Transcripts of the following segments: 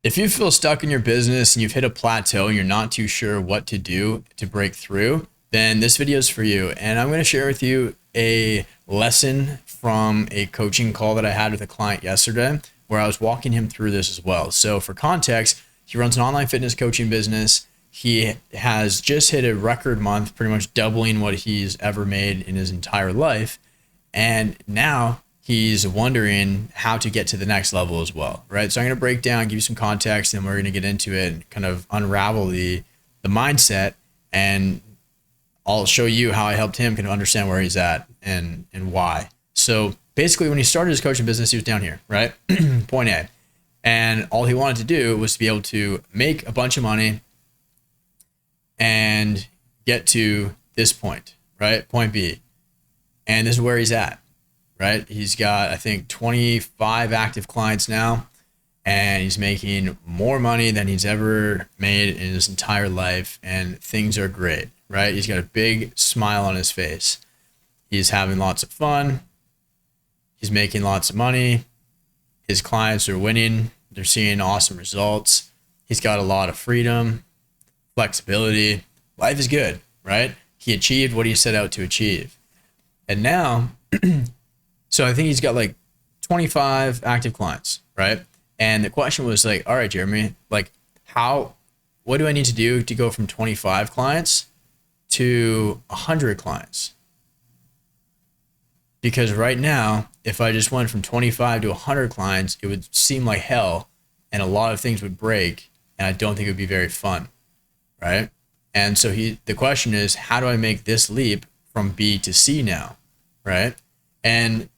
If you feel stuck in your business and you've hit a plateau and you're not too sure what to do to break through, then this video is for you. And I'm going to share with you a lesson from a coaching call that I had with a client yesterday where I was walking him through this as well. So for context, he runs an online fitness coaching business. He has just hit a record month, pretty much doubling what he's ever made in his entire life. And now he's wondering how to get to the next level as well, right? So I'm going to break down, give you some context, and we're going to get into it and kind of unravel the mindset, and I'll show you how I helped him kind of understand where he's at and why. So basically, when he started his coaching business, he was down here, right? Point A. And all he wanted to do was to be able to make a bunch of money and get to this point, right? Point B. And this is where he's at, right? He's got, I think, 25 active clients now, and he's making more money than he's ever made in his entire life, and things are great, right? He's got a big smile on his face. He's having lots of fun. He's making lots of money. His clients are winning. They're seeing awesome results. He's got a lot of freedom, flexibility. Life is good, right? He achieved what he set out to achieve. And now, so I think he's got like 25 active clients, right? And the question was like, all right, Jeremy, like what do I need to do to go from 25 clients to 100 clients? Because right now, if I just went from 25 to 100 clients, it would seem like hell and a lot of things would break, and I don't think it would be very fun, right? And so the question is, how do I make this leap from B to C now, right? And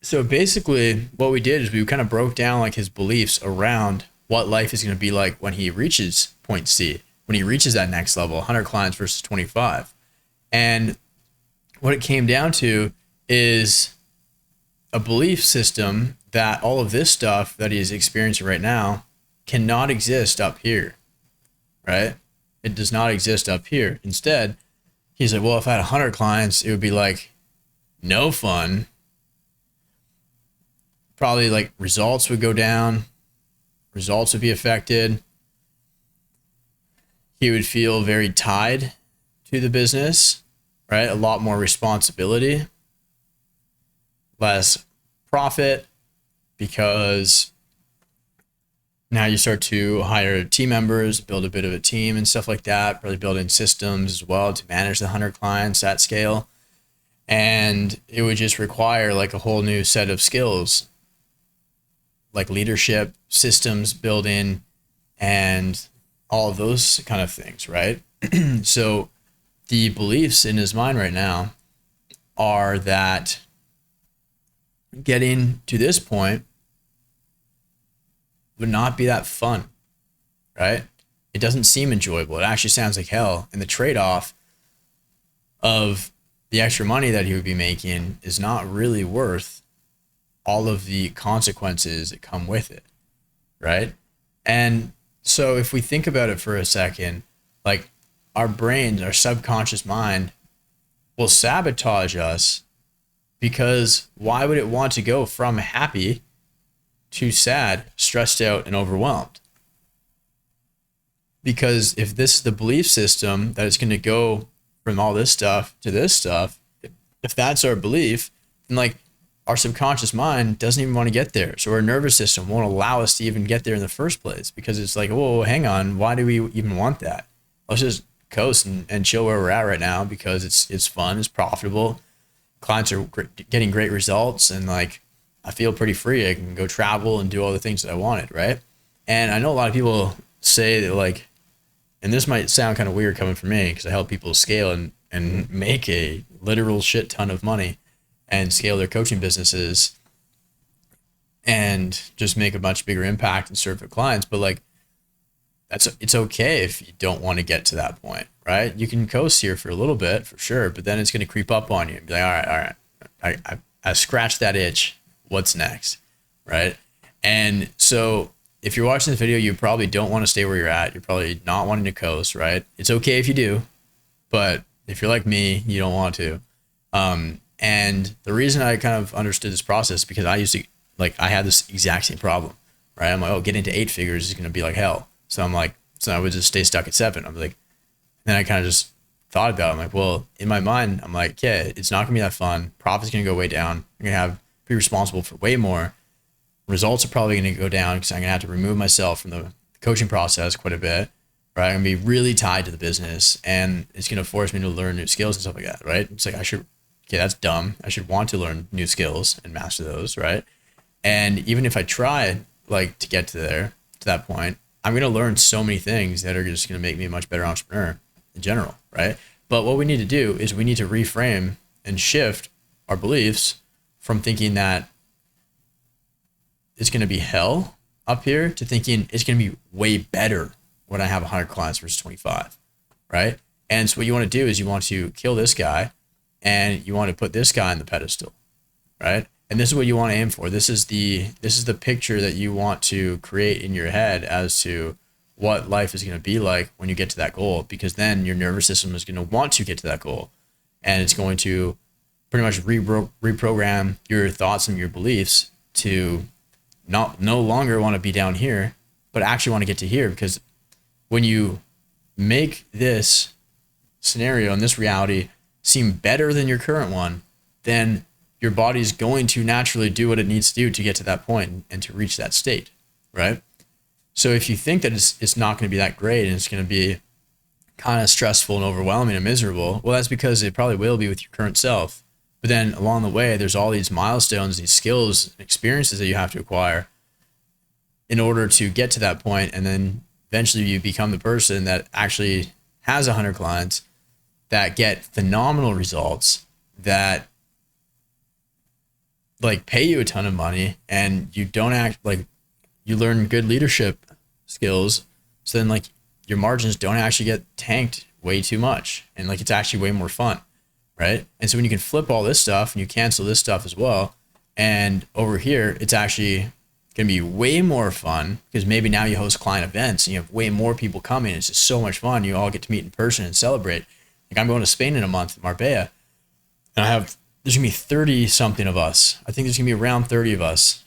so basically what we did is we kind of broke down like his beliefs around what life is going to be like when he reaches point C, when he reaches that next level, 100 clients versus 25. And what it came down to is a belief system that all of this stuff that he's experiencing right now cannot exist up here, right? It does not exist up here. Instead, he's like, well, if I had 100 clients, it would be like no fun. Probably like results would go down. Results would be affected. He would feel very tied to the business, right? A lot more responsibility, less profit, because now you start to hire team members, build a bit of a team and stuff like that, probably building systems as well to manage the 100 clients at scale. And it would just require like a whole new set of skills, like leadership, systems building, and all of those kind of things, right? So the beliefs in his mind right now are that getting to this point would not be that fun, right? It doesn't seem enjoyable. It actually sounds like hell. And the trade-off of the extra money that he would be making is not really worth all of the consequences that come with it, right? And so if we think about it for a second, like our brains, our subconscious mind will sabotage us, because why would it want to go from happy to sad, stressed out, and overwhelmed? Because if this is the belief system that it's going to go from all this stuff to this stuff, if that's our belief, then like our subconscious mind doesn't even want to get there. So our nervous system won't allow us to even get there in the first place, because it's like, whoa, hang on, why do we even want that? Let's just coast and chill where we're at right now because it's fun, it's profitable. Clients are getting great results, and like I feel pretty free. I can go travel and do all the things that I wanted, right? And I know a lot of people say that like, and this might sound kind of weird coming from me because I help people scale and make a literal shit ton of money and scale their coaching businesses and just make a much bigger impact and serve their clients. But like, it's okay if you don't want to get to that point, right? You can coast here for a little bit for sure, but then it's going to creep up on you and be like, all right, I scratched that itch. What's next, right? And so if you're watching this video, you probably don't want to stay where you're at. You're probably not wanting to coast, right? It's okay if you do, but if you're like me, you don't want to. And the reason I kind of understood this process, because I used to, like, I had this exact same problem, right? I'm like, oh, getting to 8 figures is going to be like hell. So I'm like, so I would just stay stuck at 7. I'm like, then I kind of just thought about it. I'm like, well, in my mind, I'm like, yeah, it's not gonna be that fun. Profit's gonna go way down. I'm gonna be responsible for way more. Results are probably gonna go down because I'm gonna have to remove myself from the coaching process quite a bit, right? I'm gonna be really tied to the business, and it's gonna force me to learn new skills and stuff like that, right? It's like okay, that's dumb. I should want to learn new skills and master those, right? And even if I try like to get to that point, I'm gonna learn so many things that are just gonna make me a much better entrepreneur in general, right? But what we need to do is we need to reframe and shift our beliefs from thinking that it's going to be hell up here to thinking it's going to be way better when I have 100 clients versus 25, right? And so what you want to do is you want to kill this guy and you want to put this guy on the pedestal, right? And this is what you want to aim for. This is the picture that you want to create in your head as to what life is going to be like when you get to that goal, because then your nervous system is going to want to get to that goal, and it's going to pretty much reprogram your thoughts and your beliefs to no longer want to be down here, but actually want to get to here. Because when you make this scenario and this reality seem better than your current one, then your body's going to naturally do what it needs to do to get to that point and to reach that state, right? So if you think that it's not going to be that great and it's going to be kind of stressful and overwhelming and miserable, well, that's because it probably will be with your current self. But then along the way, there's all these milestones, these skills, and experiences that you have to acquire in order to get to that point. And then eventually you become the person that actually has 100 clients that get phenomenal results, that like pay you a ton of money, and you don't act like you learn good leadership skills. So then like your margins don't actually get tanked way too much. And like, it's actually way more fun. Right. And so when you can flip all this stuff and you cancel this stuff as well, and over here, it's actually going to be way more fun because maybe now you host client events and you have way more people coming. It's just so much fun. You all get to meet in person and celebrate. Like I'm going to Spain in a month, Marbella, and there's going to be 30 something of us. I think there's going to be around 30 of us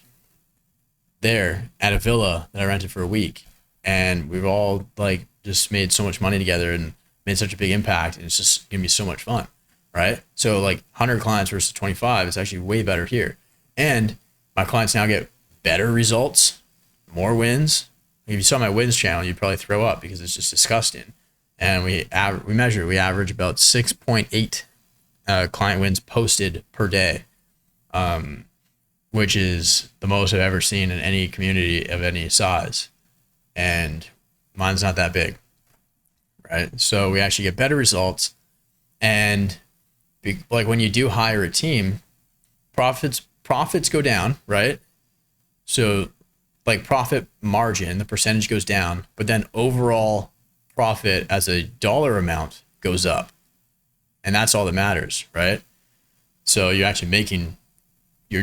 there at a villa that I rented for a week. And we've all like just made so much money together and made such a big impact. And it's just going to be so much fun. Right? So like 100 clients versus 25 is actually way better here. And my clients now get better results, more wins. If you saw my wins channel, you'd probably throw up because it's just disgusting. And we average about 6.8 client wins posted per day, which is the most I've ever seen in any community of any size. And mine's not that big, right? So we actually get better results. And like when you do hire a team, profits go down, right? So like profit margin, the percentage goes down, but then overall profit as a dollar amount goes up. And that's all that matters, right? So you're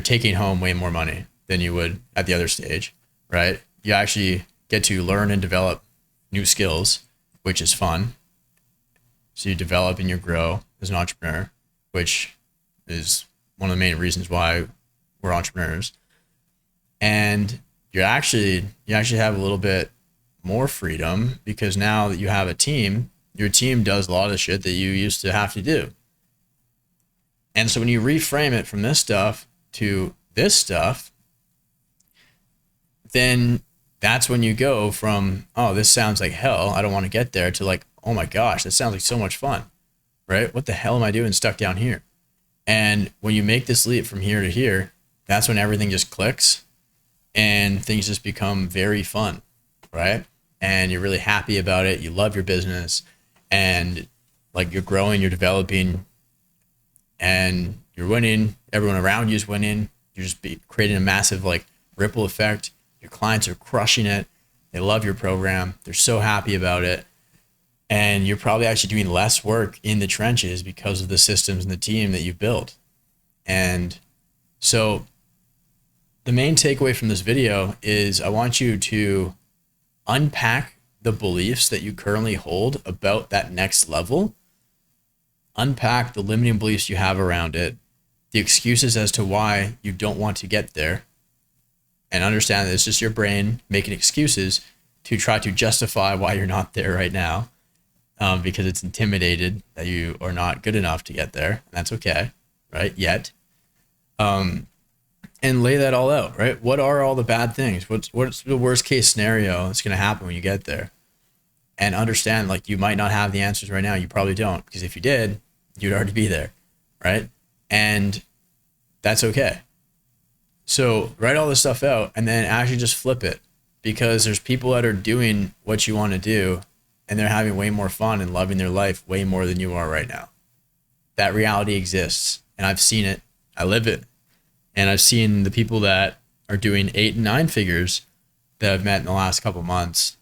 taking home way more money than you would at the other stage, right? You actually get to learn and develop new skills, which is fun. So you develop and you grow as an entrepreneur, which is one of the main reasons why we're entrepreneurs. And you actually have a little bit more freedom because now that you have a team, your team does a lot of the shit that you used to have to do. And so when you reframe it from this stuff to this stuff, then that's when you go from, oh, this sounds like hell, I don't want to get there, to like, oh my gosh, that sounds like so much fun. Right? What the hell am I doing stuck down here? And when you make this leap from here to here, that's when everything just clicks and things just become very fun, right? And you're really happy about it. You love your business and like you're growing, you're developing, and you're winning. Everyone around you is winning. You're just creating a massive like ripple effect. Your clients are crushing it. They love your program. They're so happy about it. And you're probably actually doing less work in the trenches because of the systems and the team that you've built. And so the main takeaway from this video is I want you to unpack the beliefs that you currently hold about that next level, unpack the limiting beliefs you have around it, the excuses as to why you don't want to get there, and understand that it's just your brain making excuses to try to justify why you're not there right now, because it's intimidated that you are not good enough to get there. And that's okay, right? Yet. And lay that all out, right? What are all the bad things? What's the worst case scenario that's going to happen when you get there? And understand, like, you might not have the answers right now. You probably don't, because if you did, you'd already be there, right? And that's okay. So write all this stuff out and then actually just flip it, because there's people that are doing what you want to do and they're having way more fun and loving their life way more than you are right now. That reality exists, and I've seen it. I live it. And I've seen the people that are doing 8 and 9 figures that I've met in the last couple months.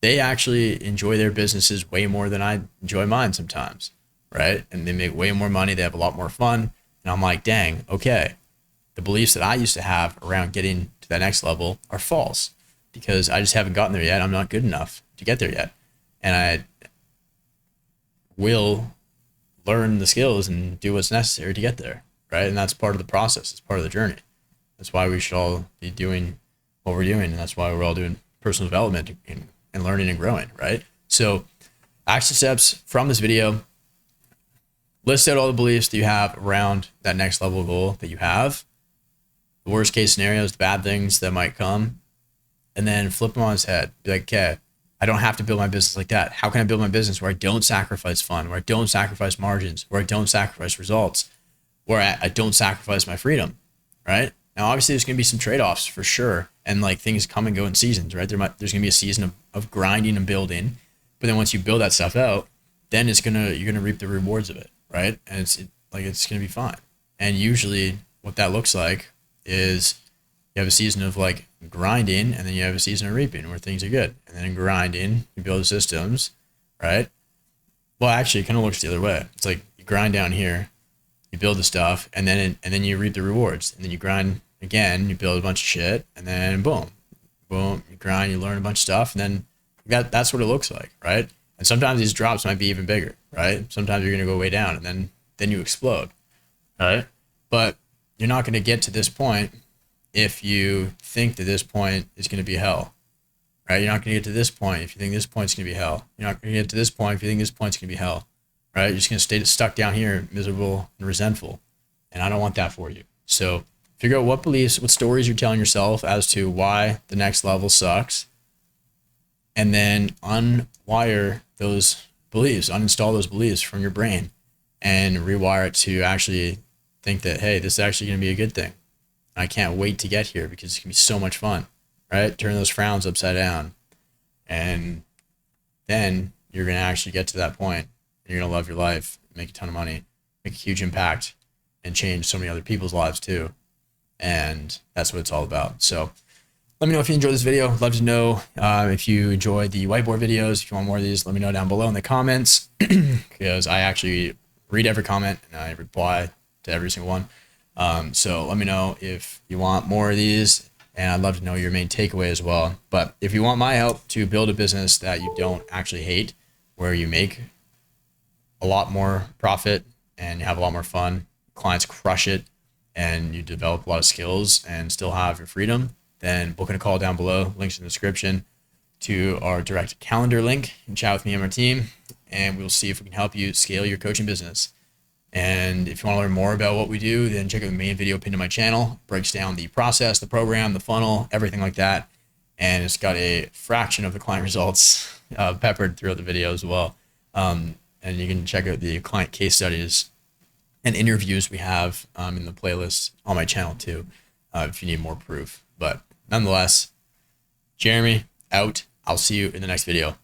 They actually enjoy their businesses way more than I enjoy mine sometimes, right? And they make way more money. They have a lot more fun. And I'm like, dang, okay. The beliefs that I used to have around getting to that next level are false, because I just haven't gotten there yet. I'm not good enough to get there yet. And I will learn the skills and do what's necessary to get there, right? And that's part of the process. It's part of the journey. That's why we should all be doing what we're doing. And that's why we're all doing personal development and learning and growing, right? So action steps from this video: list out all the beliefs that you have around that next level goal that you have, the worst case scenarios, the bad things that might come, and then flip them on its head. Be like, okay, I don't have to build my business like that. How can I build my business where I don't sacrifice fun, where I don't sacrifice margins, where I don't sacrifice results, where I don't sacrifice my freedom, right? Now, obviously, there's going to be some trade-offs for sure, and like things come and go in seasons, right? There's going to be a season of grinding and building, but then once you build that stuff out, then you're gonna reap the rewards of it, right? And it's going to be fine. And usually, what that looks like is you have a season of like grinding, and then you have a season of reaping where things are good. And then grinding, you build systems, right? Well, actually, it kind of looks the other way. It's like you grind down here, you build the stuff, and then you reap the rewards. And then you grind again, you build a bunch of shit, and then boom, you grind, you learn a bunch of stuff, and then that's what it looks like, right? And sometimes these drops might be even bigger, right? Sometimes you're going to go way down, and then you explode, right? But you're not going to get to this point if you think that this point is going to be hell, right? You're not going to get to this point if you think this point's going to be hell. You're not going to get to this point if you think this point's going to be hell, right? You're just going to stay stuck down here, miserable and resentful. And I don't want that for you. So figure out what beliefs, what stories you're telling yourself as to why the next level sucks. And then unwire those beliefs, uninstall those beliefs from your brain and rewire it to actually think that, hey, this is actually going to be a good thing. I can't wait to get here because it's going to be so much fun, right? Turn those frowns upside down. And then you're going to actually get to that point. And you're going to love your life, make a ton of money, make a huge impact, and change so many other people's lives too. And that's what it's all about. So let me know if you enjoyed this video. I'd love to know if you enjoyed the whiteboard videos. If you want more of these, let me know down below in the comments, because I actually read every comment and I reply to every single one. So let me know if you want more of these, and I'd love to know your main takeaway as well. But if you want my help to build a business that you don't actually hate, where you make a lot more profit and you have a lot more fun, clients crush it, and you develop a lot of skills and still have your freedom, then book in a call down below. Links in the description to our direct calendar link, and chat with me and my team, and we'll see if we can help you scale your coaching business. And if you want to learn more about what we do, then check out the main video pinned to my channel. It breaks down the process, the program, the funnel, everything like that. And it's got a fraction of the client results peppered throughout the video as well. And you can check out the client case studies and interviews we have in the playlist on my channel too, if you need more proof. But nonetheless, Jeremy out. I'll see you in the next video.